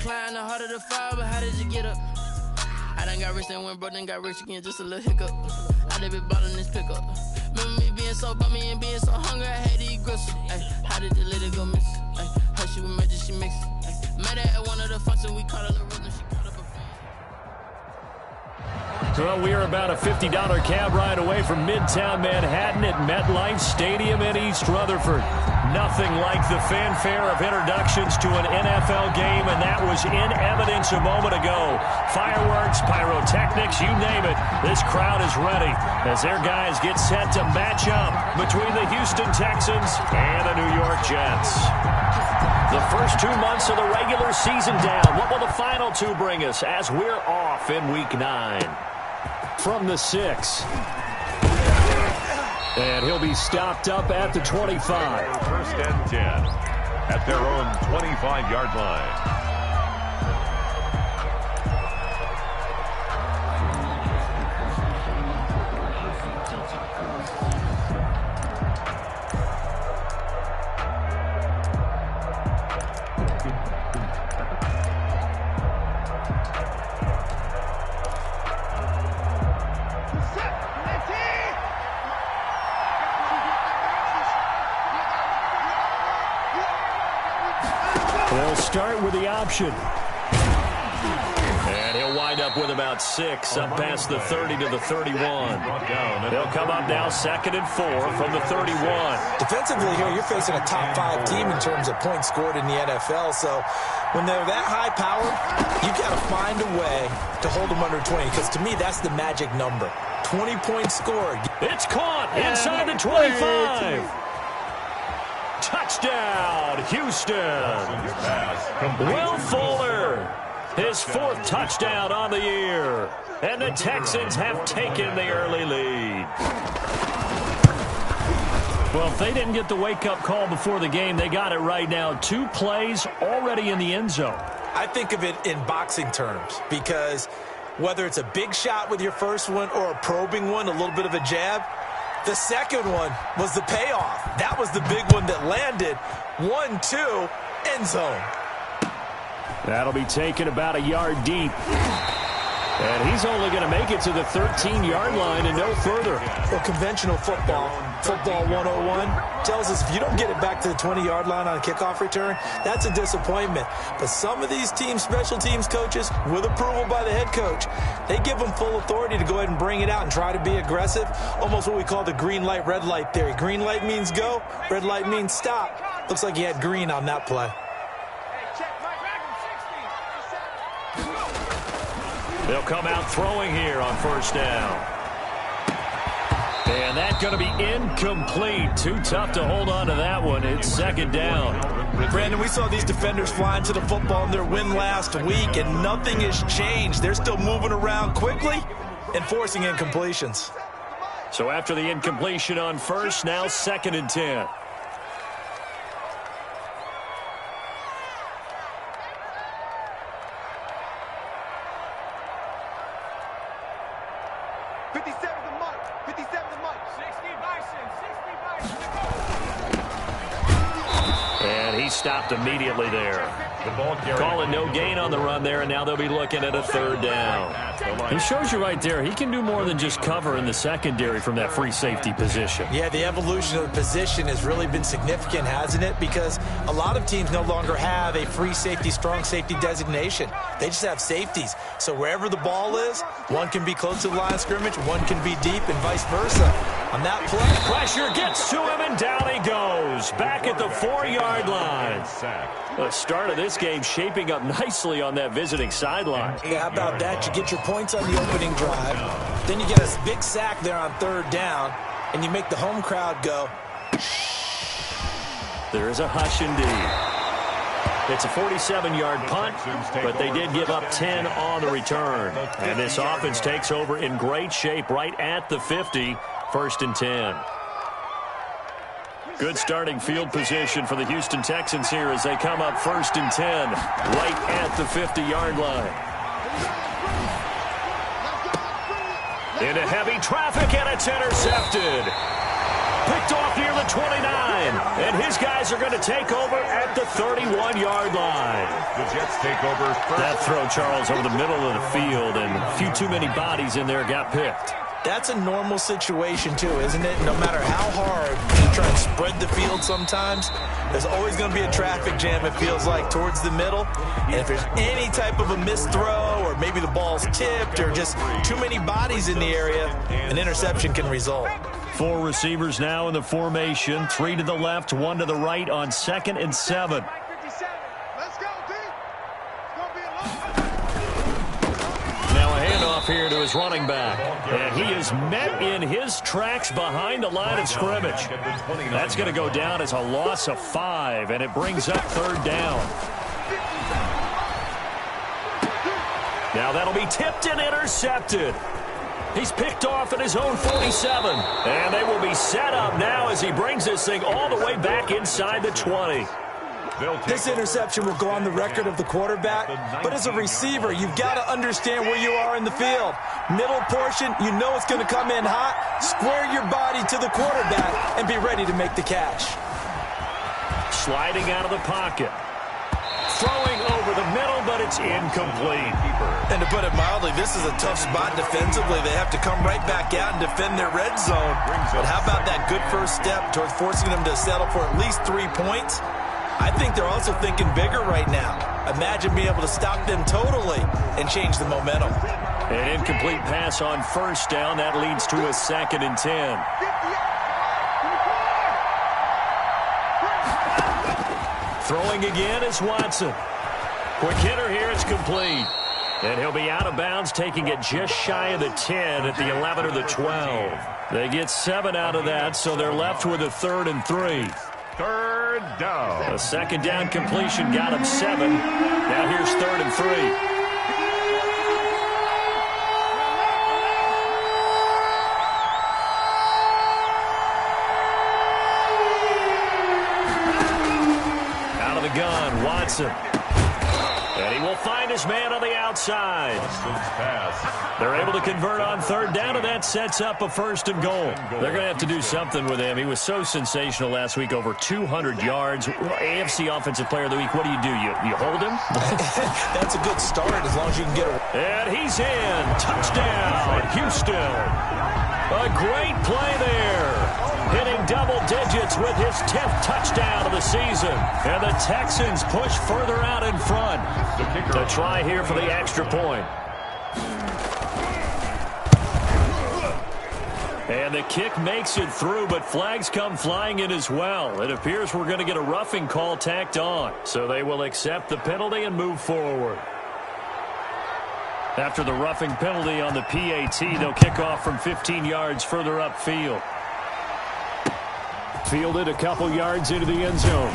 climb, the harder the fall, but how did you get up? I done got rich and went broke, then got rich again, just a little hiccup. I done been ballin' this pickup. Remember me being so bummy and being so hungry, I had to eat gristle. Ay, how did the lady go miss? Ay, how she was magic, she mixed. Met her at one of the functions, we caught her little rhythm, she caught up a friend. Well, we are about a $50 cab ride away from Midtown Manhattan at MetLife Stadium in East Rutherford. Nothing like the fanfare of introductions to an NFL game, and that was in evidence a moment ago. Fireworks, pyrotechnics, you name it. This crowd is ready as their guys get set to match up between the Houston Texans and the New York Jets. The first 2 months of the regular season down. What will the final two bring us as we're off in Week 9? From the 6. And he'll be stopped up at the 25. First and 10 at their own 25-yard line. They'll start with the option. And he'll wind up with about 6 up past the 30 to the 31. They'll come up now 2nd and 4 from the 31. Defensively here, you're facing a top 5 team in terms of points scored in the NFL. So when they're that high powered, you've got to find a way to hold them under 20. Because to me, that's the magic number. 20 points scored. It's caught inside the 25. Touchdown, Houston. Will Fuller, his 4th touchdown on the year. And the Texans have taken the early lead. Well, if they didn't get the wake-up call before the game, they got it right now. 2 plays already in the end zone. I think of it in boxing terms because whether it's a big shot with your first one or a probing one, a little bit of a jab, the second one was the payoff. That was the big one that landed. 1-2, end zone. That'll be taken about a yard deep. And he's only going to make it to the 13-yard line and no further. Well, conventional football 101, tells us if you don't get it back to the 20-yard line on a kickoff return, that's a disappointment. But some of these team special teams coaches, with approval by the head coach, they give them full authority to go ahead and bring it out and try to be aggressive. Almost what we call the green light, red light theory. Green light means go, red light means stop. Looks like he had green on that play. They'll come out throwing here on first down. And that's going to be incomplete. Too tough to hold on to that one. It's 2nd down. Brandon, we saw these defenders flying to the football in their win last week, and nothing has changed. They're still moving around quickly and forcing incompletions. So after the incompletion on first, now 2nd and 10. Stopped immediately there. Calling no gain on the run there, and now they'll be looking at a 3rd down. He shows you right there, he can do more than just cover in the secondary from that free safety position. Yeah, the evolution of the position has really been significant, hasn't it? Because a lot of teams no longer have a free safety, strong safety designation. They just have safeties. So wherever the ball is, one can be close to the line of scrimmage, one can be deep, and vice versa. On that play, pressure gets to him, and down he goes. Back at the 4-yard line. The start of this game shaping up nicely on that visiting sideline. Yeah, how about that? You get your points on the opening drive. Then you get a big sack there on 3rd down, and you make the home crowd go. There is a hush indeed. It's a 47-yard punt, but they did give up 10 on the return. And this offense takes over in great shape right at the 50, 1st and 10. Good starting field position for the Houston Texans here as they come up 1st and 10, right at the 50-yard line. Into heavy traffic, and it's intercepted. Picked off near the 29. And his guys are going to take over at the 31-yard line. The Jets take over first. That throw, Charles, over the middle of the field, and a few too many bodies in there got picked. That's a normal situation, too, isn't it? No matter how hard you try and spread the field sometimes, there's always going to be a traffic jam, it feels like, towards the middle. And if there's any type of a missed throw or maybe the ball's tipped or just too many bodies in the area, an interception can result. 4 receivers now in the formation. 3 to the left, 1 to the right on 2nd and 7. Now a handoff here to his running back. And he is met in his tracks behind the line of scrimmage. That's going to go down as a loss of 5, and it brings up 3rd down. Now that'll be tipped and intercepted. He's picked off at his own 47. And they will be set up now as he brings this thing all the way back inside the 20. This interception will go on the record of the quarterback, but as a receiver, you've got to understand where you are in the field. Middle portion, you know it's going to come in hot. Square your body to the quarterback and be ready to make the catch. Sliding out of the pocket. Throwing over the middle, but it's incomplete. And to put it mildly, this is a tough spot defensively. They have to come right back out and defend their red zone. But how about that good first step towards forcing them to settle for at least 3 points? I think they're also thinking bigger right now. Imagine being able to stop them totally and change the momentum. An incomplete pass on 1st down. That leads to a 2nd and 10. Throwing again is Watson. Quick hitter here. It's complete. And he'll be out of bounds, taking it just shy of the 10 at the 11 or the 12. They get 7 out of that, so they're left with a 3rd and 3. 3rd down. A 2nd down completion got him 7. Now here's 3rd and 3. Out of the gun, Watson. And he will find his man on the outside. They're able to convert on 3rd down, and that sets up a 1st and goal. They're going to have to do something with him. He was so sensational last week, over 200 yards. AFC Offensive Player of the Week, what do? You hold him? That's a good start as long as you can get it. And he's in. Touchdown, Houston. A great play there. Hitting double digits with his 10th touchdown of the season. And the Texans push further out in front to try here for the extra point. And the kick makes it through, but flags come flying in as well. It appears we're going to get a roughing call tacked on. So they will accept the penalty and move forward. After the roughing penalty on the PAT, they'll kick off from 15 yards further upfield. Fielded a couple yards into the end zone.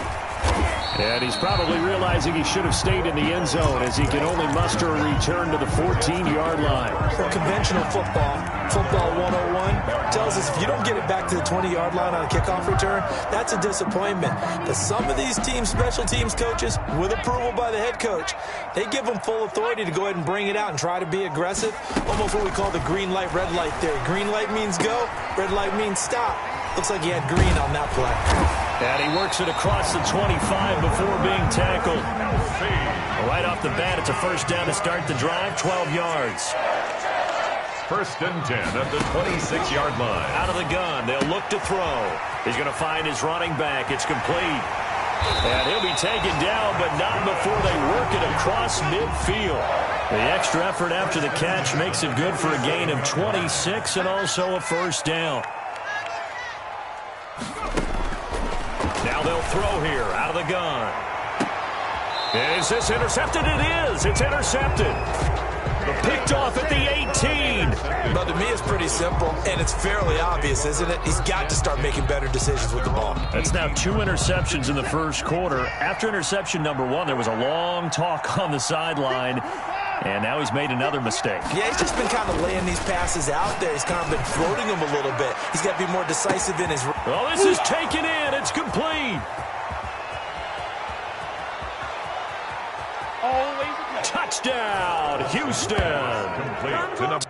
And he's probably realizing he should have stayed in the end zone as he can only muster a return to the 14-yard line. For conventional football 101, tells us if you don't get it back to the 20-yard line on a kickoff return, that's a disappointment. But some of these teams, special teams coaches, with approval by the head coach, they give them full authority to go ahead and bring it out and try to be aggressive. Almost what we call the green light, red light theory. Green light means go, red light means stop. Looks like he had green on that play. And he works it across the 25 before being tackled. Right off the bat, it's a 1st down to start the drive, 12 yards. 1st and 10 at the 26-yard line. Out of the gun, they'll look to throw. He's going to find his running back. It's complete. And he'll be taken down, but not before they work it across midfield. The extra effort after the catch makes it good for a gain of 26 and also a 1st down. Now they'll throw here out of the gun. Is this intercepted? It is. It's intercepted. Picked off at the 18. But to me, it's pretty simple, and it's fairly obvious, isn't it? He's got to start making better decisions with the ball. That's now 2 interceptions in the 1st quarter. After interception number 1, there was a long talk on the sideline. And now he's made another mistake. Yeah, he's just been kind of laying these passes out there. He's kind of been floating them a little bit. He's got to be more decisive in his... Oh, this is taken in. It's complete. Touchdown, Houston. Complete to number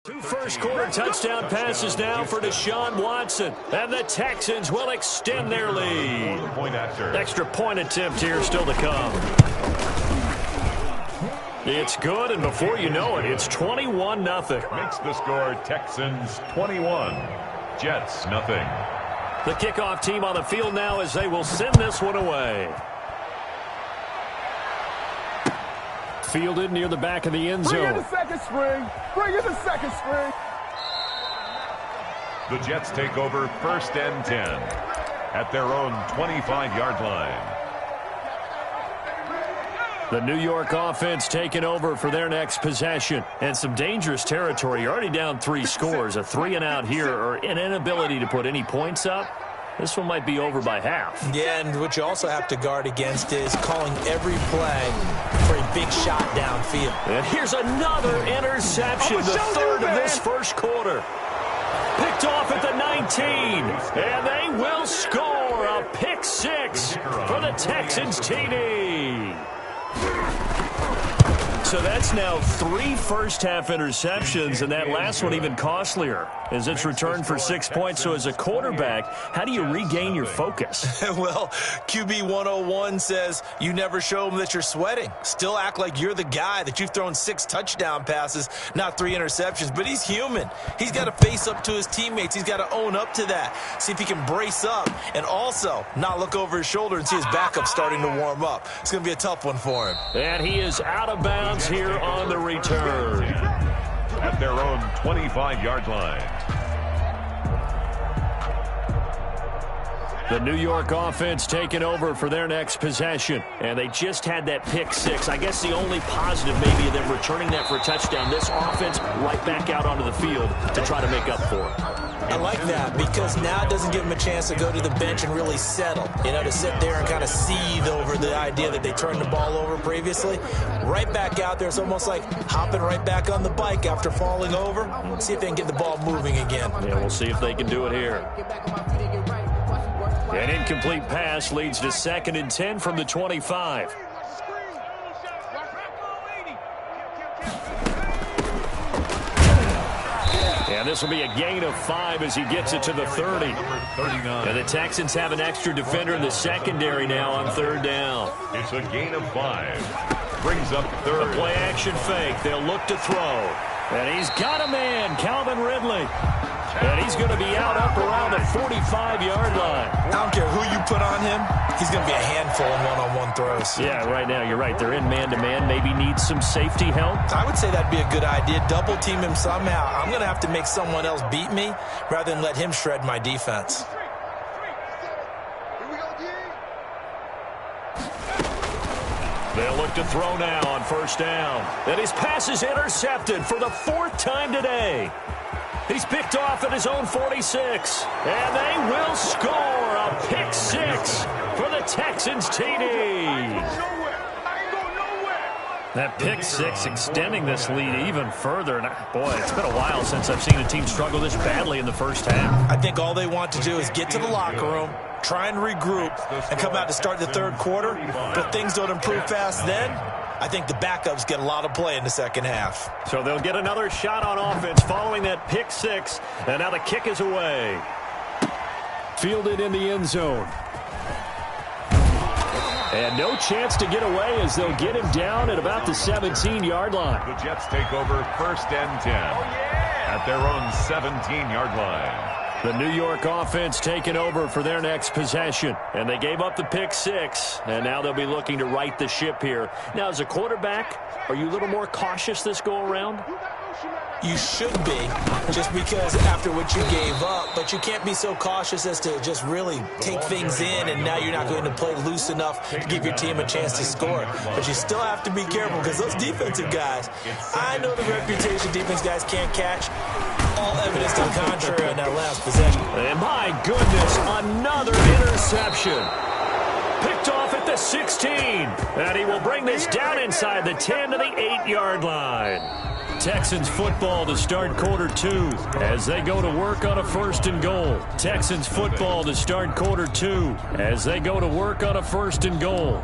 Two first-quarter touchdown passes now for Deshaun Watson. And the Texans will extend their lead. Extra point attempt here still to come. It's good, and before you know it, it's 21-0. Makes the score Texans 21, Jets nothing. The kickoff team on the field now as they will send this one away. Fielded near the back of the end zone. Bring in the second string. Bring in the second string. The Jets take over 1st and 10 at their own 25-yard line. The New York offense taking over for their next possession. And some dangerous territory. You're already down 3 scores. A 3-and-out here or an inability to put any points up. This one might be over by half. Yeah, and what you also have to guard against is calling every play for a big shot downfield. And here's another interception, the third of this first quarter. Picked off at the 19, and they will score a pick 6 for the Texans TD. So that's now 3 first-half interceptions, and that last one even costlier as it's returned for 6 points. So as a quarterback, how do you regain your focus? Well, QB 101 says you never show them that you're sweating. Still act like you're the guy, that you've thrown 6 touchdown passes, not 3 interceptions. But he's human. He's got to face up to his teammates. He's got to own up to that. See if he can brace up and also not look over his shoulder and see his backup starting to warm up. It's going to be a tough one for him. And he is out of bounds here on the return. At their own 25-yard line. The New York offense taking over for their next possession. And they just had that pick 6. I guess the only positive maybe of them returning that for a touchdown. This offense right back out onto the field to try to make up for it. I like that because now it doesn't give them a chance to go to the bench and really settle. You know, to sit there and kind of seethe over the idea that they turned the ball over previously. Right back out there. It's almost like hopping right back on the bike after falling over. See if they can get the ball moving again. Yeah, we'll see if they can do it here. An incomplete pass leads to 2nd and 10 from the 25. And this will be a gain of 5 as he gets it to the 30. And the Texans have an extra defender in the secondary now on 3rd down. It's a gain of 5. Brings up 3rd. A play action fake. They'll look to throw. And he's got a man, Calvin Ridley. And he's going to be out up around the 45-yard line. I don't care who you put on him. He's going to be a handful in one-on-one throws. Yeah, right now, you're right. They're in man-to-man. Maybe needs some safety help. I would say that'd be a good idea. Double team him somehow. I'm going to have to make someone else beat me rather than let him shred my defense. They'll look to throw now on 1st down. And his pass is intercepted for the 4th time today. He's picked off at his own 46. And they will score a pick 6 for the Texans TD. That pick 6 extending this lead even further. And boy, it's been a while since I've seen a team struggle this badly in the first half. I think all they want to do is get to the locker room, try and regroup, and come out to start the 3rd quarter. But things don't improve fast then. I think the backups get a lot of play in the 2nd half. So they'll get another shot on offense following that pick 6. And now the kick is away. Fielded in the end zone. And no chance to get away as they'll get him down at about the 17-yard line. The Jets take over 1st and 10 at their own 17-yard line. The New York offense taking over for their next possession. And they gave up the pick 6, and now they'll be looking to right the ship here. Now, as a quarterback, are you a little more cautious this go-around? You should be, just because after what you gave up, but you can't be so cautious as to just really take things in, and now you're not going to play loose enough to give your team a chance to score. But you still have to be careful because those defensive guys, I know the reputation defense guys can't catch. All evidence to the contrary on that last possession. And my goodness, another interception. Picked off at the 16. And he will bring this down inside the 10 to the 8-yard line. Texans football to start quarter 2 as they go to work on a 1st and goal. Texans football to start quarter 2 as they go to work on a 1st and goal.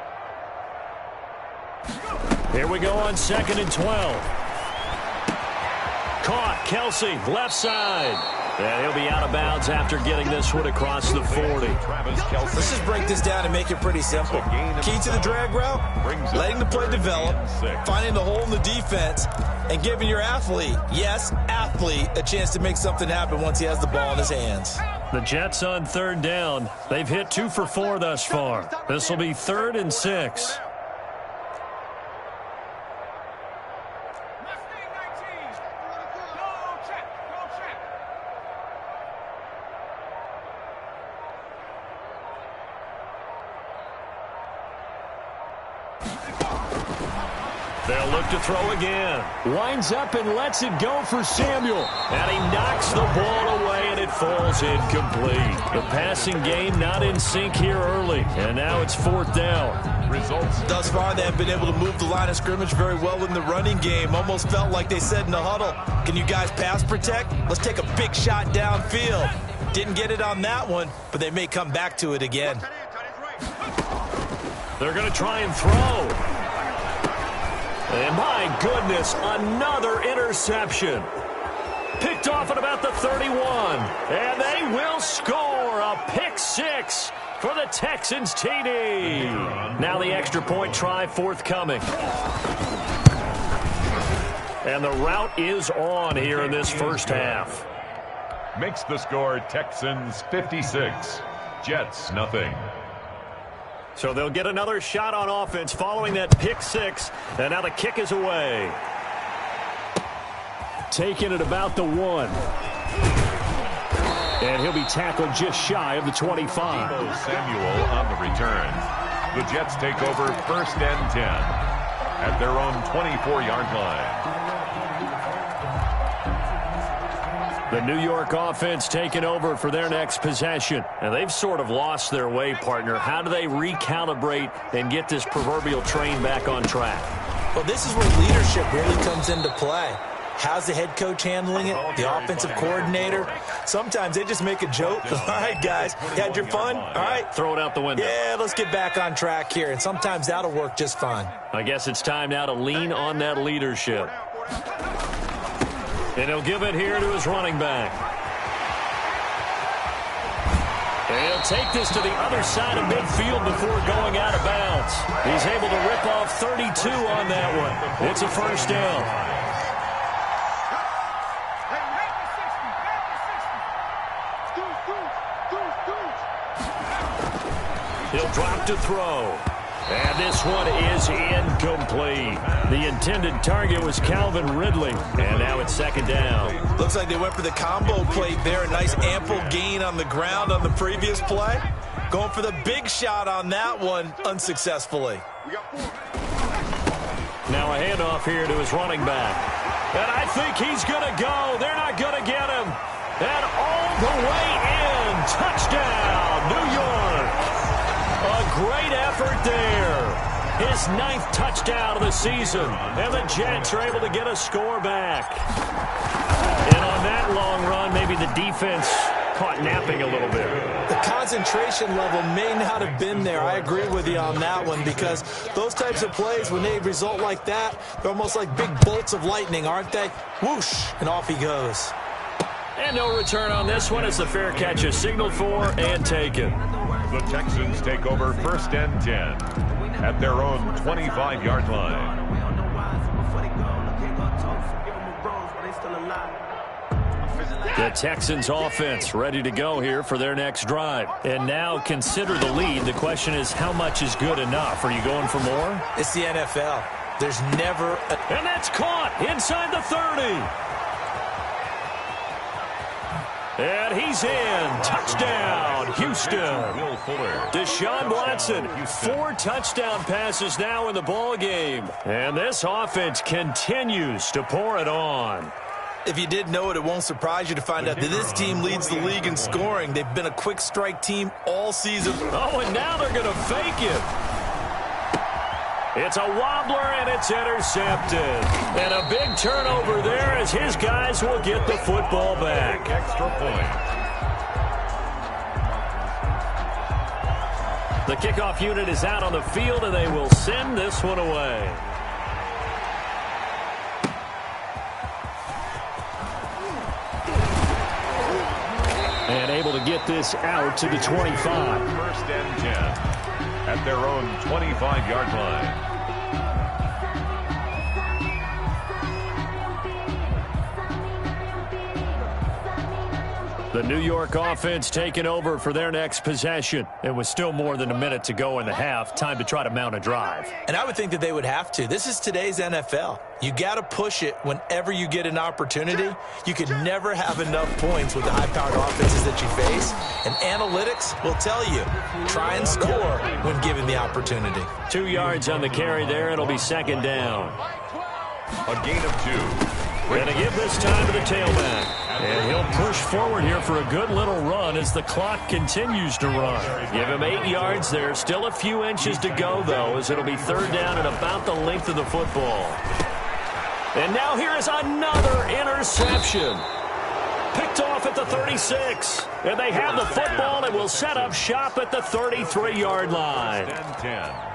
Here we go on 2nd and 12. Caught, Kelsey, left side. And he'll be out of bounds after getting this one across the 40. Let's just break this down and make it pretty simple. Key to the drag route, letting the play develop, finding the hole in the defense, and giving your athlete, yes, athlete, a chance to make something happen once he has the ball in his hands. The Jets on 3rd down. They've hit 2 for 4 thus far. This will be 3rd and 6. They'll look to throw again. Winds up and lets it go for Samuel. And he knocks the ball away, and it falls incomplete. The passing game not in sync here early. And now it's 4th down. Results. Thus far, they have been able to move the line of scrimmage very well in the running game. Almost felt like they said in the huddle, can you guys pass protect? Let's take a big shot downfield. Didn't get it on that one, but they may come back to it again. They're going to try and throw. And my goodness, another interception. Picked off at about the 31. And they will score a pick 6 for the Texans TD. Now the extra point try forthcoming. And the route is on here in this first half. Makes the score Texans 56. Jets nothing. So they'll get another shot on offense following that pick 6. And now the kick is away. Taking it about the 1. And he'll be tackled just shy of the 25. Samuel on the return. The Jets take over 1st and 10 at their own 24-yard line. The New York offense taking over for their next possession. And they've sort of lost their way, partner. How do they recalibrate and get this proverbial train back on track? Well, this is where leadership really comes into play. How's the head coach handling it? The offensive coordinator? Sometimes they just make a joke. All right, guys, you had your fun? All right. Throw it out the window. Yeah, let's get back on track here. And sometimes that'll work just fine. I guess it's time now to lean on that leadership. And he'll give it here to his running back. And he'll take this to the other side of midfield before going out of bounds. He's able to rip off 32 on that one. It's a first down. He'll drop to throw. And this one is incomplete. The intended target was Calvin Ridley. And now it's 2nd down. Looks like they went for the combo plate there. A nice ample gain on the ground on the previous play. Going for the big shot on that one unsuccessfully. Now a handoff here to his running back. And I think he's going to go. They're not going to get him. And all the way in. Touchdown, New York. A great effort there. His 9th touchdown of the season. And the Jets are able to get a score back. And on that long run, maybe the defense caught napping a little bit. The concentration level may not have been there. I agree with you on that one, because those types of plays, when they result like that, they're almost like big bolts of lightning, aren't they? Whoosh, and off he goes. And no return on this one as the fair catch is signaled for and taken. The Texans take over 1st and 10 at their own 25-yard line. The Texans offense ready to go here for their next drive. And now consider the lead. The question is, how much is good enough? Are you going for more? It's the NFL. There's never a... And that's caught inside the 30. And he's in. Touchdown, Houston. Deshaun Watson, 4 touchdown passes now in the ball game. And this offense continues to pour it on. If you didn't know it, it won't surprise you to find out that this team leads the league in scoring. They've been a quick strike team all season. Oh, and now they're going to fake it. It's a wobbler, and it's intercepted. And a big turnover there as his guys will get the football back. Extra point. The kickoff unit is out on the field, and they will send this one away. And able to get this out to the 25. First and 10 at their own 25-yard line. The New York offense taking over for their next possession. It was still more than a minute to go in the half. Time to try to mount a drive. And I would think that they would have to. This is today's NFL. You got to push it whenever you get an opportunity. You can never have enough points with the high-powered offenses that you face. And analytics will tell you, try and score when given the opportunity. 2 yards on the carry there. It'll be second down. A gain of 2. Going to give this time to the tailback. And he'll push forward here for a good little run as the clock continues to run. Give him 8 yards there. Still a few inches to go, though, as it'll be third down and about the length of the football. And now here is another interception. Picked off at the 36. And they have the football and will set up shop at the 33-yard line.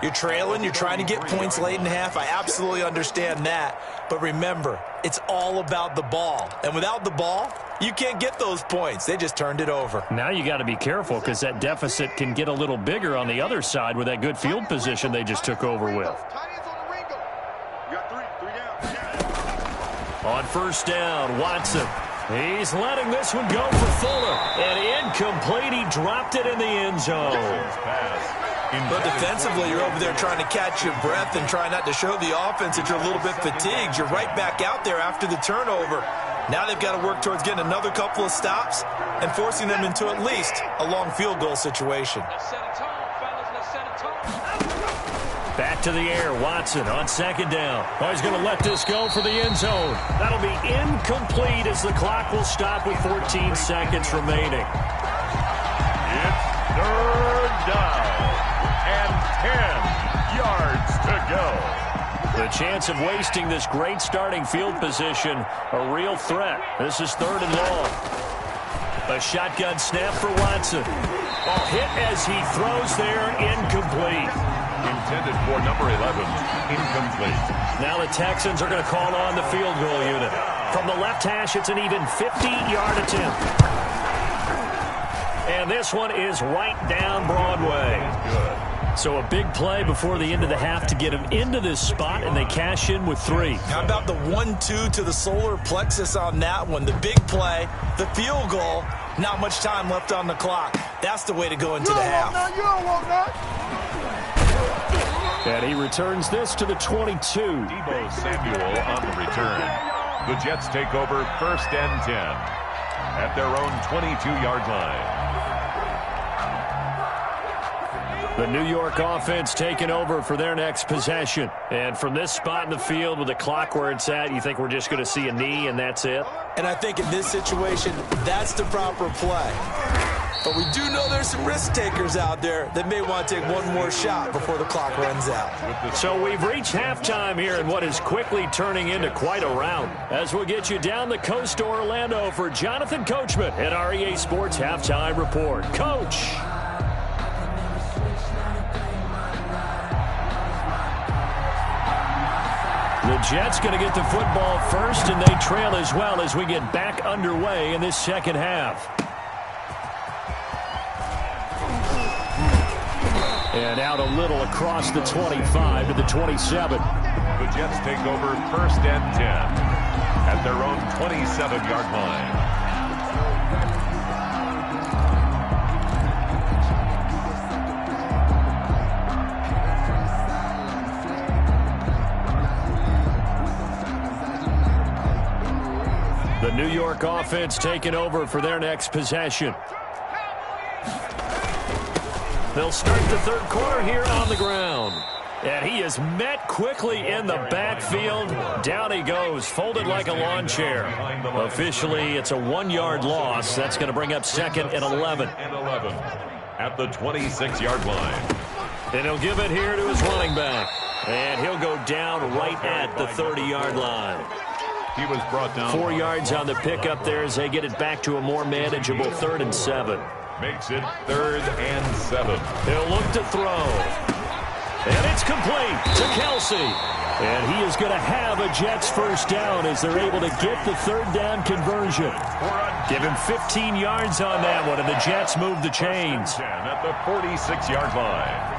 You're trailing. You're trying to get points late in half. I absolutely understand that. But remember, it's all about the ball. And without the ball, you can't get those points. They just turned it over. Now you got to be careful because that deficit can get a little bigger on the other side with that good field position they just took over with. On first down, Watson. He's letting this one go for Fuller. And incomplete. He dropped it in the end zone. But defensively, you're over there trying to catch your breath and try not to show the offense that you're a little bit fatigued. You're right back out there after the turnover. Now they've got to work towards getting another couple of stops and forcing them into at least a long field goal situation. Back to the air, Watson on second down. Oh, he's going to let this go for the end zone. That'll be incomplete as the clock will stop with 14 seconds remaining. It's third down and 10 yards to go. The chance of wasting this great starting field position, a real threat. This is third and long. A shotgun snap for Watson. Hit as he throws there, incomplete. Intended for number 11, incomplete. Now the Texans are going to call on the field goal unit. From the left hash, it's an even 50-yard attempt. And this one is right down Broadway. Good. So a big play before the end of the half to get him into this spot, and they cash in with 3. How about the 1-2 to the solar plexus on that one? The big play, the field goal, not much time left on the clock. That's the way to go into the half. You don't want that. And he returns this to the 22. Deebo Samuel on the return. The Jets take over first and 10 at their own 22-yard line. The New York offense taking over for their next possession. And from this spot in the field with the clock where it's at, you think we're just going to see a knee and that's it? And I think in this situation, that's the proper play. But we do know there's some risk takers out there that may want to take one more shot before the clock runs out. So we've reached halftime here in what is quickly turning into quite a round. As we'll get you down the coast to Orlando for Jonathan Coachman at our EA Sports Halftime Report. Coach. The Jets going to get the football first, and they trail as well as we get back underway in this second half. And out a little across the 25 to the 27. The Jets take over first and 10 at their own 27-yard line. The New York offense taking over for their next possession. They'll start the third quarter here on the ground. And he is met quickly in the backfield. Down he goes, folded like a lawn chair. Officially, it's a 1-yard loss. That's going to bring up second and 11. At the 26-yard line. And he'll give it here to his running back. And he'll go down right at the 30-yard line. He was brought down. 4 yards on the pickup there as they get it back to a more manageable 3rd and 7. Makes it 3rd and 7. He'll look to throw. And it's complete to Kelsey. And he is going to have a Jets first down as they're able to get the third down conversion. Give him 15 yards on that one, and the Jets move the chains. At the 46-yard line.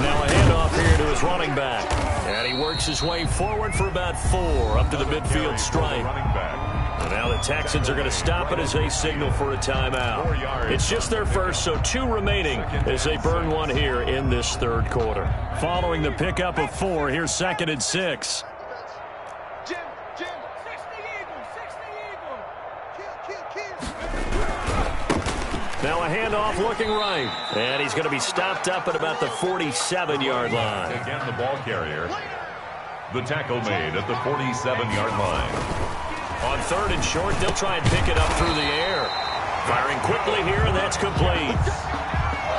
Now a handoff here to his running back. And he works his way forward for about 4 up to the midfield stripe. And now the Texans are going to stop it as they signal for a timeout. It's just their first, so 2 remaining as they burn one here in this third quarter. Following the pickup of 4, here's 2nd and 6. Now a handoff looking right. And he's going to be stopped up at about the 47-yard line. Again, the ball carrier. The tackle made at the 47-yard line. On 3rd and short, they'll try and pick it up through the air. Firing quickly here, and that's complete.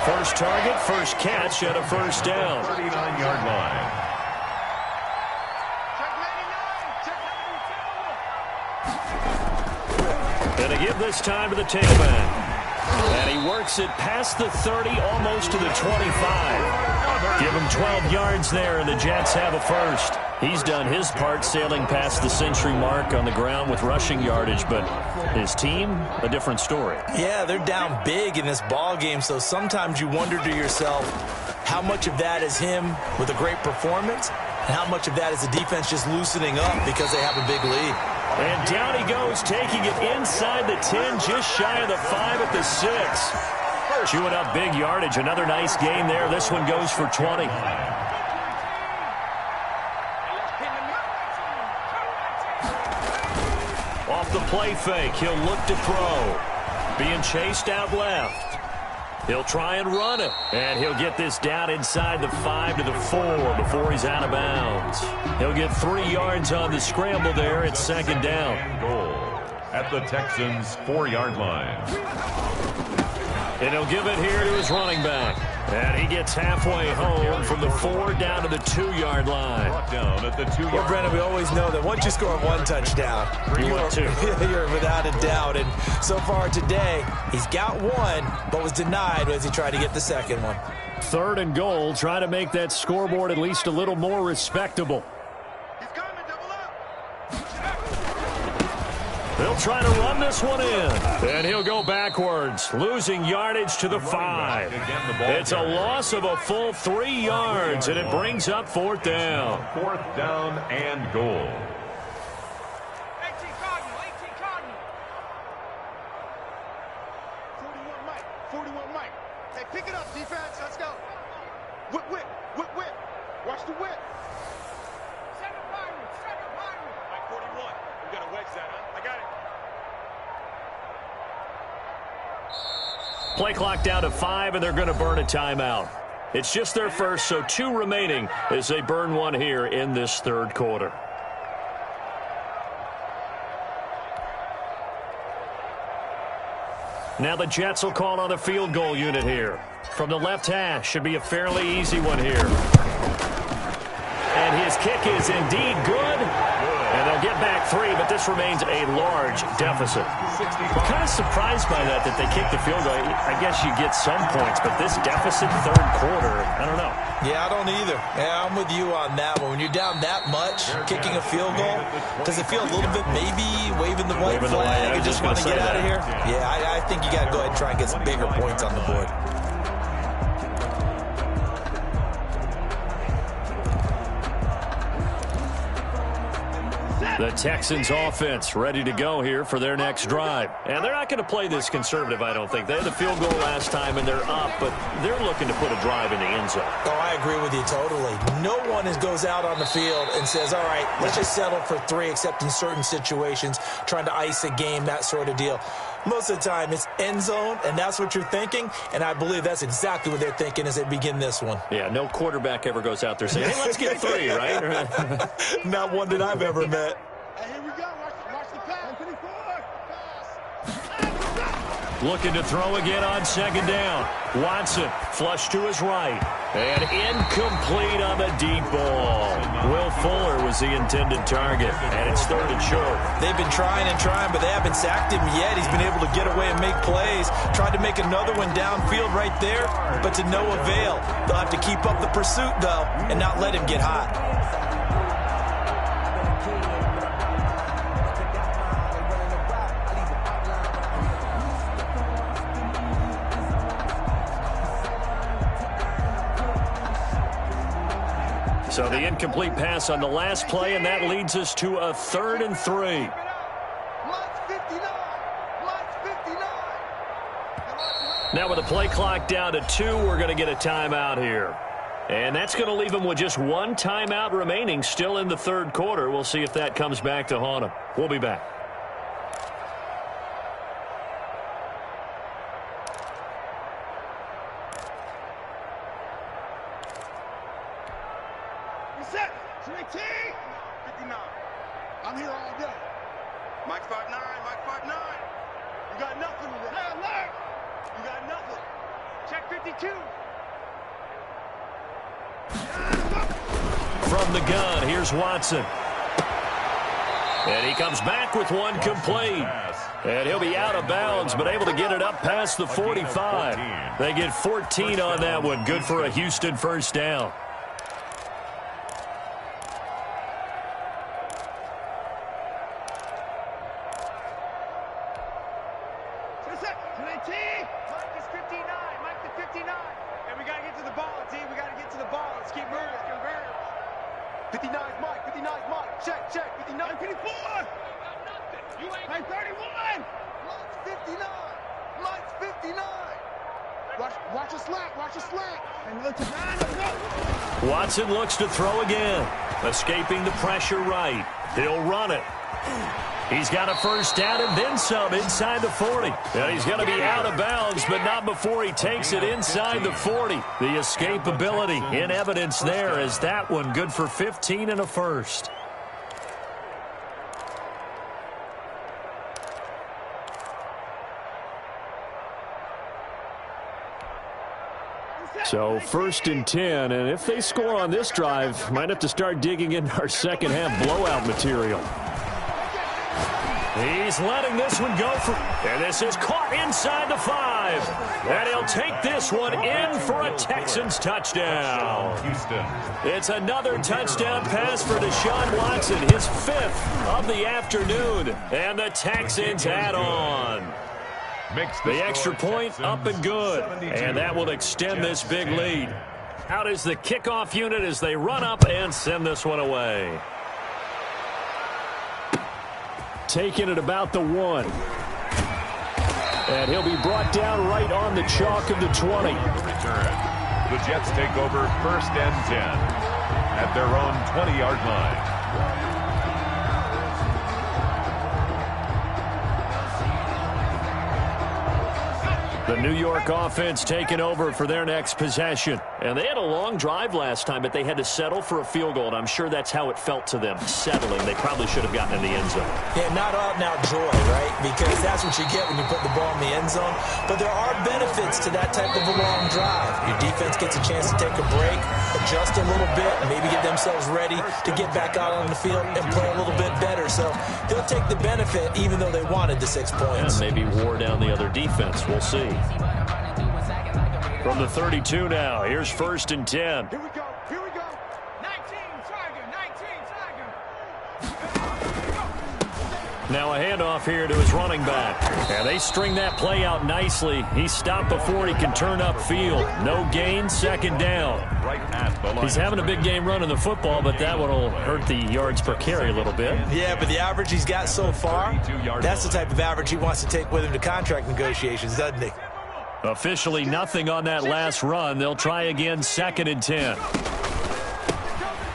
First target, first catch, and a first down. 39-yard line. And to give this time to the tailback. And he works it past the 30, almost to the 25. Give him 12 yards there, and the Jets have a first. He's done his part sailing past the century mark on the ground with rushing yardage, but his team, a different story. Yeah, they're down big in this ball game, so sometimes you wonder to yourself how much of that is him with a great performance and how much of that is the defense just loosening up because they have a big lead. And down he goes, taking it inside the 10, just shy of the 5 at the 6. Chewing up big yardage. Another nice gain there. This one goes for 20. Off the play fake, he'll look to throw. Being chased out left. He'll try and run it. And he'll get this down inside the 5 to the 4 before he's out of bounds. He'll get 3 yards on the scramble there. It's 2nd down. Goal at the Texans' 4-yard line. And he'll give it here to his running back. And he gets halfway home from the 4 down to the 2-yard line. Brought down at the 2-yard line. Well, Brennan, we always know that once you score 1 touchdown, you're without a doubt. And so far today, he's got 1, but was denied as he tried to get the 2nd one. 3rd and goal, try to make that scoreboard at least a little more respectable. They'll try to run this one in. And he'll go backwards, losing yardage to the 5. It's a loss of a full 3 yards, and it brings up 4th down. 4th down and goal. 41 Mike. Hey, pick it up, defense. Let's go. Whip, whip, whip, whip. Watch the whip. Center Byron. Mike 41. We got to wedge that, huh? I got it. Play clock down to 5, and they're going to burn a timeout. It's just their first, so 2 remaining as they burn one here in this third quarter. Now the Jets will call on the field goal unit here. From the left hash, should be a fairly easy one here. And his kick is indeed good. And they'll get back 3, but this remains a large deficit. I'm kind of surprised by that they kicked the field goal. I guess you get some points, but this deficit third quarter, I don't know. Yeah, I don't either. Yeah, I'm with you on that one. When you're down that much, kicking a field goal, does it feel a little bit maybe waving the white flag and just want to get out of here? Yeah, I think you got to go ahead and try and get some bigger points on the board. The Texans offense ready to go here for their next drive. And they're not going to play this conservative, I don't think. They had the field goal last time, and they're up, but they're looking to put a drive in the end zone. Oh, I agree with you totally. No one goes out on the field and says, all right, let's just settle for 3, except in certain situations, trying to ice a game, that sort of deal. Most of the time, it's end zone, and that's what you're thinking, and I believe that's exactly what they're thinking as they begin this one. Yeah, no quarterback ever goes out there saying, hey, let's get 3, right? Not one that I've ever met. Hey, here we go. Watch the pass. Looking to throw again on second down. Watson, flush to his right. And incomplete on the deep ball. Will Fuller was the intended target, and it's third and short. They've been trying and trying, but they haven't sacked him yet. He's been able to get away and make plays. Tried to make another one downfield right there, but to no avail. They'll have to keep up the pursuit, though, and not let him get hot. So the incomplete pass on the last play, and that leads us to a 3rd and 3. Now with the play clock down to 2, we're going to get a timeout here. And that's going to leave them with just one timeout remaining still in the third quarter. We'll see if that comes back to haunt them. We'll be back. Set. 19. 59. I'm here all day. Mike 5'9", Mike 5'9". You got nothing with it. Hey, alert! You got nothing. Check 52. From the gun, here's Watson. And he comes back with one complete. And he'll be out of bounds, but able to get it up past the 45. They get 14 on that one. Good for a Houston first down. Watson looks to throw again. Escaping the pressure right. He'll run it. He's got a first down and then some inside the 40. And he's going to be out of bounds, but not before he takes it inside the 40. The escapability in evidence there as that one good for 15 and a first. So 1st and 10, and if they score on this drive, might have to start digging in our second half blowout material. He's letting this one go for, and this is caught inside the 5. And he'll take this one in for a Texans touchdown. It's another touchdown pass for Deshaun Watson, his 5th of the afternoon, and the Texans add on. The extra point up and good, and that will extend this big lead. Out is the kickoff unit as they run up and send this one away. Taking it about the 1. And he'll be brought down right on the chalk of the 20. The Jets take over 1st and 10 at their own 20-yard line. The New York offense taking over for their next possession. And they had a long drive last time, but they had to settle for a field goal, and I'm sure that's how it felt to them, settling. They probably should have gotten in the end zone. Yeah, not out and out joy, right? Because that's what you get when you put the ball in the end zone. But there are benefits to that type of a long drive. Your defense gets a chance to take a break, adjust a little bit, maybe get themselves ready to get back out on the field and play a little bit better. So they'll take the benefit even though they wanted the 6 points. And maybe wore down the other defense. We'll see. From the 32 now, here's 1st and 10. Here we go. Here we go. 19, Tiger. 19, Tiger. Now a handoff here to his running back. And they string that play out nicely. He's stopped before he can turn upfield. No gain, 2nd down. He's having a big game running the football, but that one will hurt the yards per carry a little bit. Yeah, but the average he's got so far, that's the type of average he wants to take with him to contract negotiations, doesn't he? Officially nothing on that last run. They'll try again, 2nd and 10.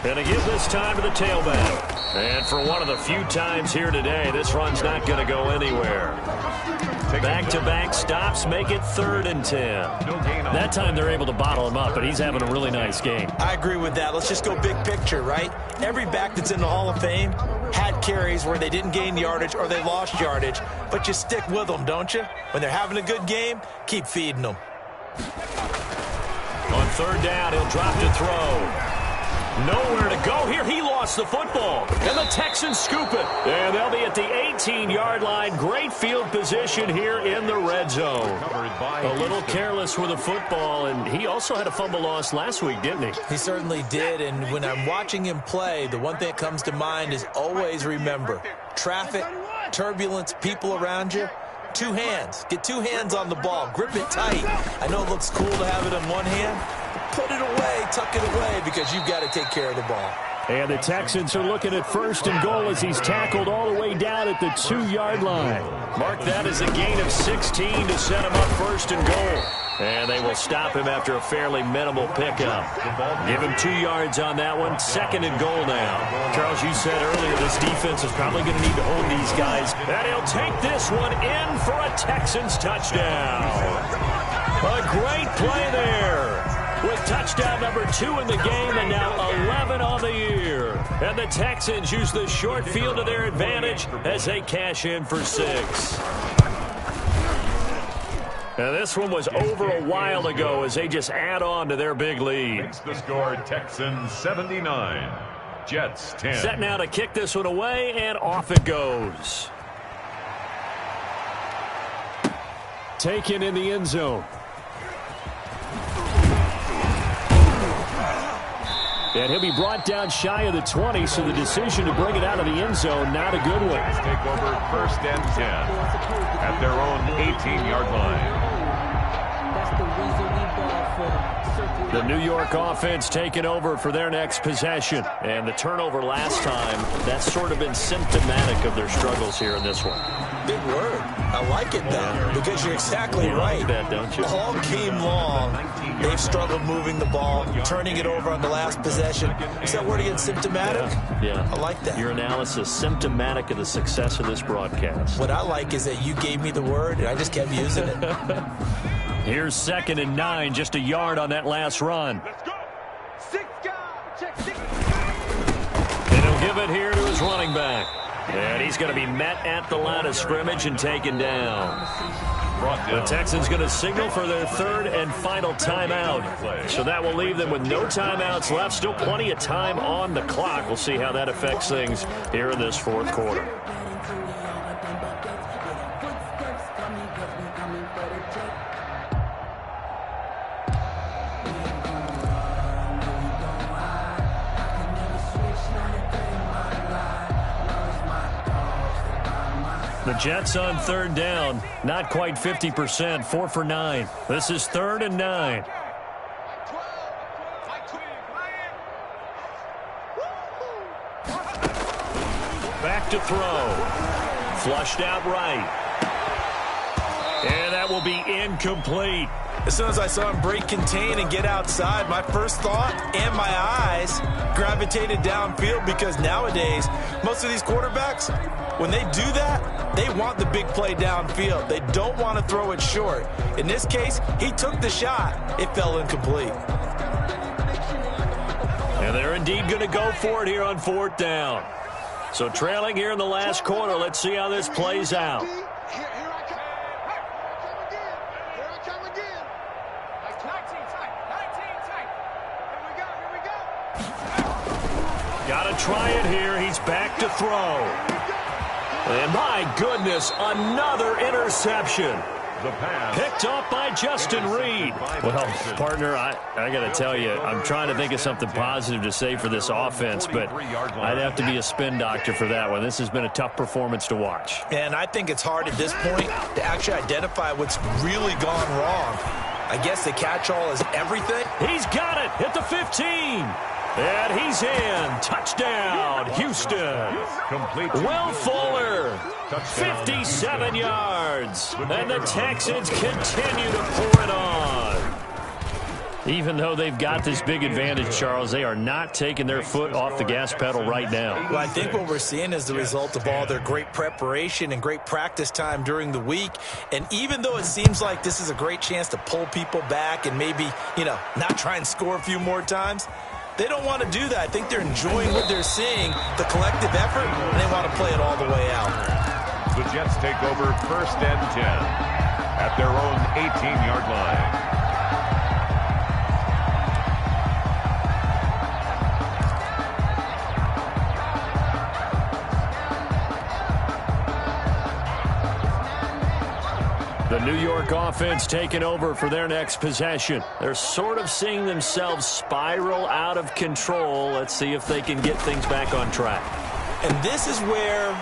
And to give this time to the tailback. And for one of the few times here today, this run's not going to go anywhere. Back-to-back stops make it 3rd and 10. That time they're able to bottle him up, but he's having a really nice game. I agree with that. Let's just go big picture, right? Every back that's in the Hall of Fame had carries where they didn't gain yardage or they lost yardage, but you stick with them, don't you? When they're having a good game, keep feeding them. On 3rd down, he'll drop to throw. Nowhere to go here. He lost the football. And the Texans scoop it. And they'll be at the 18-yard line. Great field position here in the red zone. A little careless with the football, and he also had a fumble loss last week, didn't he? He certainly did, and when I'm watching him play, the one thing that comes to mind is always remember, traffic, turbulence, people around you, 2 hands. Get 2 hands on the ball. Grip it tight. I know it looks cool to have it in one hand. Put it away, tuck it away, because you've got to take care of the ball. And the Texans are looking at 1st and goal as he's tackled all the way down at the 2-yard line. Mark that as a gain of 16 to set him up 1st and goal. And they will stop him after a fairly minimal pickup. Give him 2 yards on that one. 2nd and goal now. Charles, you said earlier this defense is probably going to need to hold these guys. And he'll take this one in for a Texans touchdown. A great play there. With touchdown number 2 in the game and now 11 on the year. And the Texans use the short field to their advantage as they cash in for 6. And this one was over a while ago as they just add on to their big lead. Makes the score Texans 79, Jets 10. Set now to kick this one away, and off it goes. Taken in the end zone. And he'll be brought down shy of the 20, so the decision to bring it out of the end zone, not a good one. Take over 1st and 10 at their own 18-yard line. The New York offense taking over for their next possession. And the turnover last time, that's sort of been symptomatic of their struggles here in this one. Big word. I like it, though, because you're exactly right. Like that, don't you? All game long, they've struggled moving the ball, turning it over on the last possession. Is that word again, symptomatic? Yeah. I like that. Your analysis, symptomatic of the success of this broadcast. What I like is that you gave me the word, and I just kept using it. Here's 2nd and 9, just a yard on that last run. Let's go. 6 guys. Check 6. And he'll give it here to his running back. And he's going to be met at the line of scrimmage and taken down. The Texans going to signal for their 3rd and final timeout. So that will leave them with no timeouts left. Still plenty of time on the clock. We'll see how that affects things here in this 4th quarter. The Jets on 3rd down, not quite 50%, 4 for 9. This is 3rd and 9. Back to throw. Flushed out right. And that will be incomplete. As soon as I saw him break contain and get outside, my first thought and my eyes gravitated downfield, because nowadays, most of these quarterbacks, when they do that, they want the big play downfield. They don't want to throw it short. In this case, he took the shot. It fell incomplete. And they're indeed going to go for it here on 4th down. So trailing here in the last quarter, let's see how this plays out. Got to try it here. He's back to throw. And my goodness, another interception. The pass. Picked up by Justin Reed. Well, partner, I got to tell you, I'm trying to think of something positive to say for this offense, but I'd have to be a spin doctor for that one. This has been a tough performance to watch. And I think it's hard at this point to actually identify what's really gone wrong. I guess the catch-all is everything. He's got it at the 15. And he's in. Touchdown, Houston. Complete. Will Fuller, 57 yards. And the Texans continue to pour it on. Even though they've got this big advantage, Charles, they are not taking their foot off the gas pedal right now. Well, I think what we're seeing is the result of all their great preparation and great practice time during the week. And even though it seems like this is a great chance to pull people back and maybe, not try and score a few more times, they don't want to do that. I think they're enjoying what they're seeing, the collective effort, and they want to play it all the way out. The Jets take over 1st and 10 at their own 18-yard line. The New York offense taking over for their next possession. They're sort of seeing themselves spiral out of control. Let's see if they can get things back on track. And this is where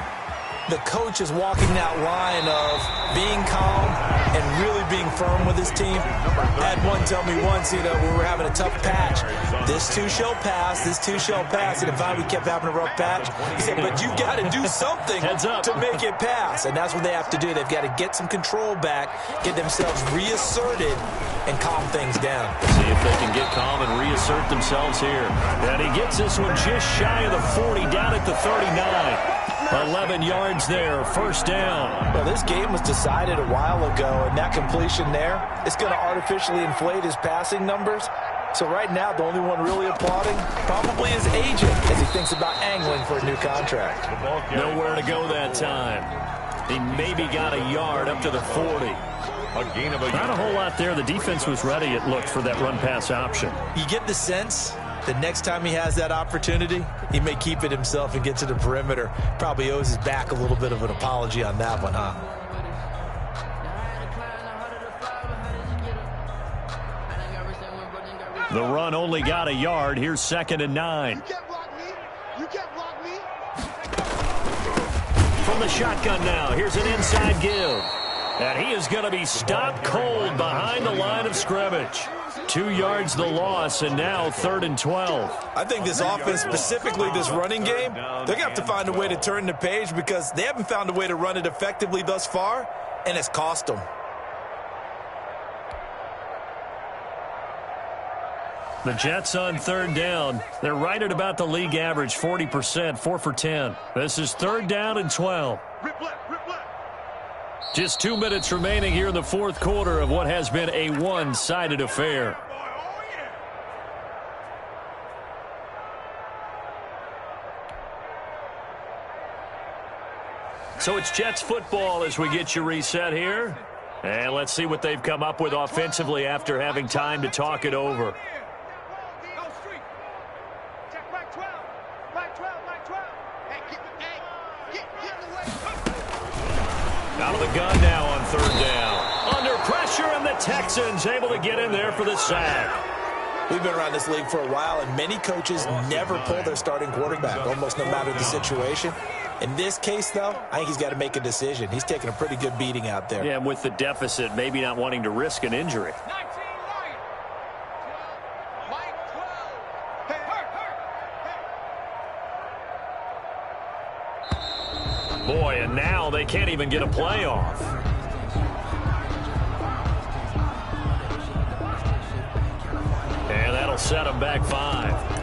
the coach is walking that line of being calm and really being firm with his team. I had one tell me once, we were having a tough patch. This too shall pass, this too shall pass. And if we kept having a rough patch, he said, but you got to do something to make it pass. And that's what they have to do. They've got to get some control back, get themselves reasserted, and calm things down. See if they can get calm and reassert themselves here. And he gets this one just shy of the 40, down at the 39. 11 yards there, 1st down. Well, this game was decided a while ago, and that completion there is going to artificially inflate his passing numbers. So right now, the only one really applauding probably his agent as he thinks about angling for a new contract. Nowhere to go that time. He maybe got a yard up to the 40. Not a whole lot there. The defense was ready, it looked, for that run-pass option. You get the sense the next time he has that opportunity, he may keep it himself and get to the perimeter. Probably owes his back a little bit of an apology on that one, huh? The run only got a yard. Here's 2nd and 9. You can't block me. You can't block me. From the shotgun now, here's an inside give. And he is going to be stopped cold behind the line of scrimmage. 2 yards the loss, and now 3rd and 12. I think this offense, specifically this running game, they're going to have to find a way to turn the page because they haven't found a way to run it effectively thus far, and it's cost them. The Jets on 3rd down. They're right at about the league average, 40%, 4 for 10. This is 3rd down and 12. Just 2 minutes remaining here in the 4th quarter of what has been a one-sided affair. So it's Jets football as we get you reset here. And let's see what they've come up with offensively after having time to talk it over. Out of the gun now on 3rd down. Under pressure, and the Texans able to get in there for the sack. We've been around this league for a while, and many coaches never pull their starting quarterback, almost no matter the situation. In this case, though, I think he's got to make a decision. He's taking a pretty good beating out there. Yeah, and with the deficit, maybe not wanting to risk an injury. Boy, and now they can't even get a play off. And that'll set them back 5.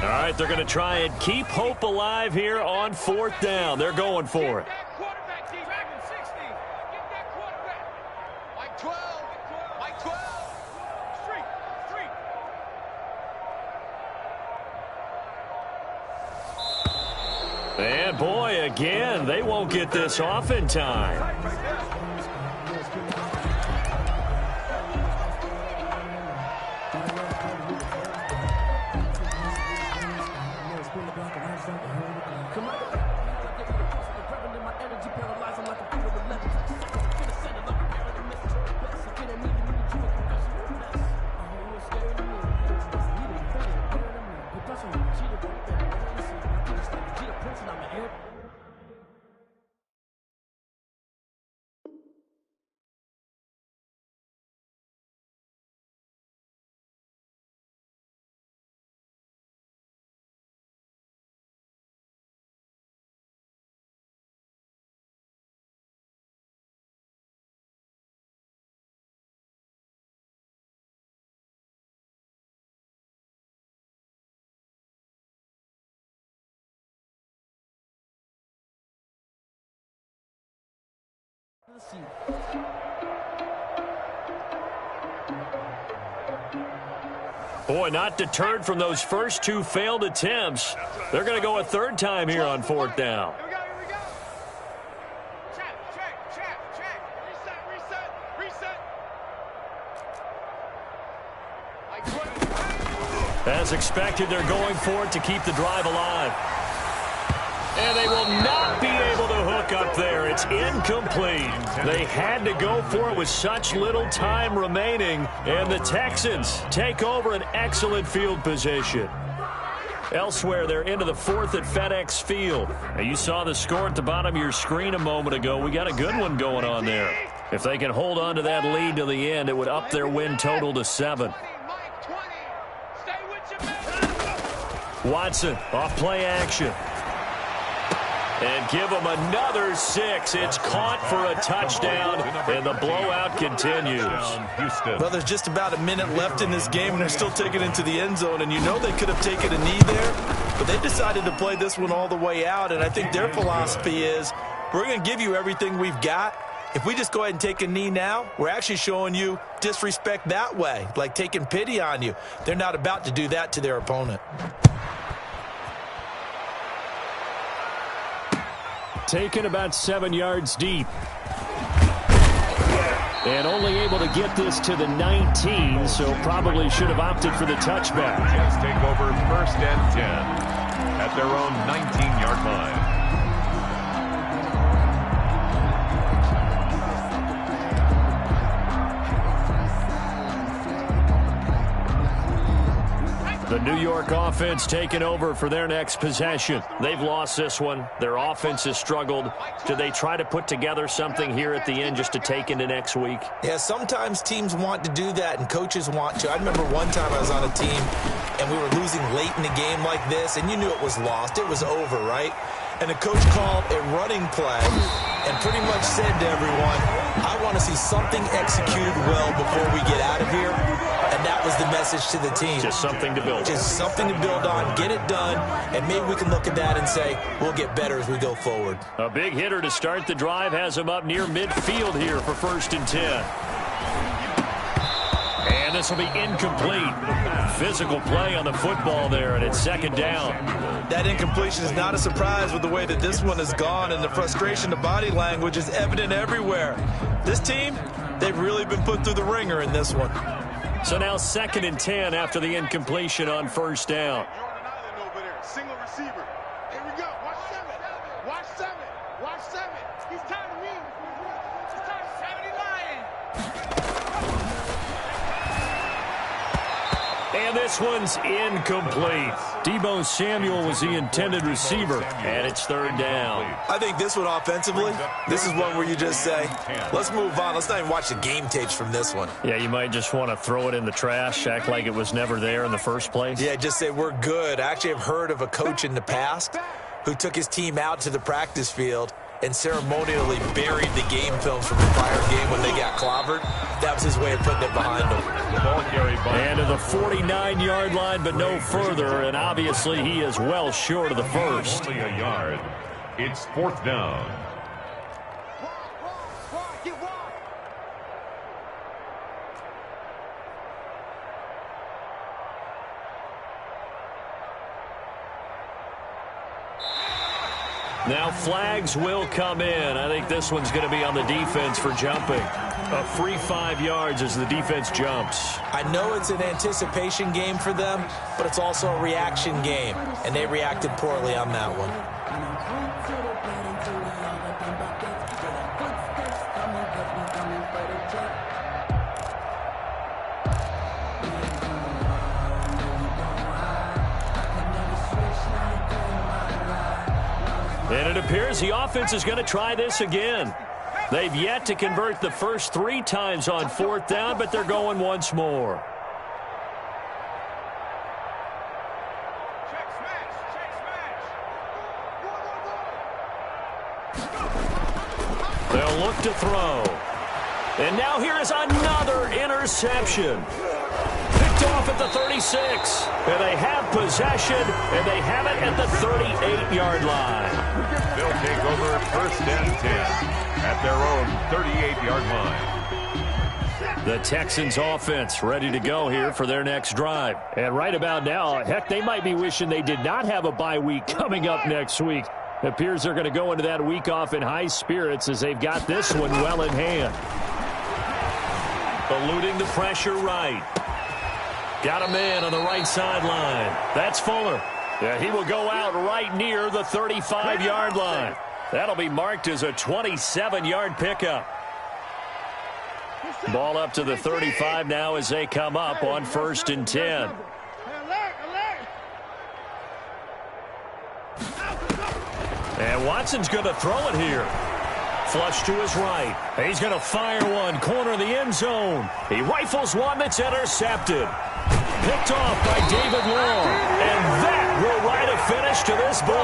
All right, they're going to try and keep hope alive here on 4th down. They're going for it. And boy, again, they won't get this off in time. Boy, not deterred from those first two failed attempts. They're going to go a third time here on fourth down. Here we go. Check. Reset. As expected, they're going for it to keep the drive alive. And they will not be able to hook up there. It's incomplete. They had to go for it with such little time remaining. And the Texans take over an excellent field position. Elsewhere, they're into the fourth at FedEx Field. Now, you saw the score at the bottom of your screen a moment ago. We got a good one going on there. If they can hold on to that lead to the end, it would up their win total to 7. Watson, off play action. And give them another 6. It's caught for a touchdown, and the blowout continues. Well, there's just about a minute left in this game, and they're still taking it into the end zone. And you know they could have taken a knee there, but they decided to play this one all the way out. And I think their philosophy is, we're going to give you everything we've got. If we just go ahead and take a knee now, we're actually showing you disrespect that way, like taking pity on you. They're not about to do that to their opponent. Taken about 7 yards deep. And only able to get this to the 19, so probably should have opted for the touchback. Jets take over first and 10 at their own 19-yard line. The New York offense taking over for their next possession. They've lost this one. Their offense has struggled. Do they try to put together something here at the end just to take into next week? Yeah, sometimes teams want to do that and coaches want to. I remember one time I was on a team and we were losing late in the game like this, and you knew it was lost. It was over, right? And the coach called a running play and pretty much said to everyone, I want to see something executed well before we get out of here. And that was the message to the team. Just something to build on. Just something to build on, get it done, and maybe we can look at that and say, we'll get better as we go forward. A big hitter to start the drive has him up near midfield here for first and 10. And this will be incomplete. Physical play on the football there, and it's second down. That incompletion is not a surprise with the way that this one has gone, and the frustration, the body language is evident everywhere. This team, they've really been put through the ringer in this one. So now second and 10 after the incompletion on first down. You're on an island over there. Single receiver. Here we go. Watch 7. He's tired of me. He's tired of 70 lying. And this one's incomplete. Deebo Samuel was the intended receiver, and it's third down. I think this one offensively, this is one where you just say, let's move on. Let's not even watch the game tapes from this one. Yeah, you might just want to throw it in the trash, act like it was never there in the first place. Yeah, just say we're good. I actually have heard of a coach in the past who took his team out to the practice field and ceremonially buried the game films from the prior game when they got clobbered. That was his way of putting it behind them. The ball carried by. And to the 49-yard line, but no further, and obviously he is well short of the first. Only a yard. It's fourth down. Get wide. Now flags will come in. I think this one's going to be on the defense for jumping. A free 5 yards as the defense jumps. I know it's an anticipation game for them, but it's also a reaction game, and they reacted poorly on that one. And it appears the offense is going to try this again. They've yet to convert the first 3 times on fourth down, but they're going once more. Check smash. They'll look to throw. And now here is another interception. Picked off at the 36. And they have possession, and they have it at the 38-yard line. They'll take over first and 10 at their own 38-yard line. The Texans offense ready to go here for their next drive. And right about now, heck, they might be wishing they did not have a bye week coming up next week. It appears they're going to go into that week off in high spirits as they've got this one well in hand. Eluding the pressure right. Got a man on the right sideline. That's Fuller. Yeah, he will go out right near the 35-yard line. That'll be marked as a 27-yard pickup. Ball up to the 35 now as they come up on 1st and 10. And Watson's going to throw it here. Flush to his right. He's going to fire one. Corner of the end zone. He rifles one that's intercepted. Picked off by David Long. And that will write a finish to this ball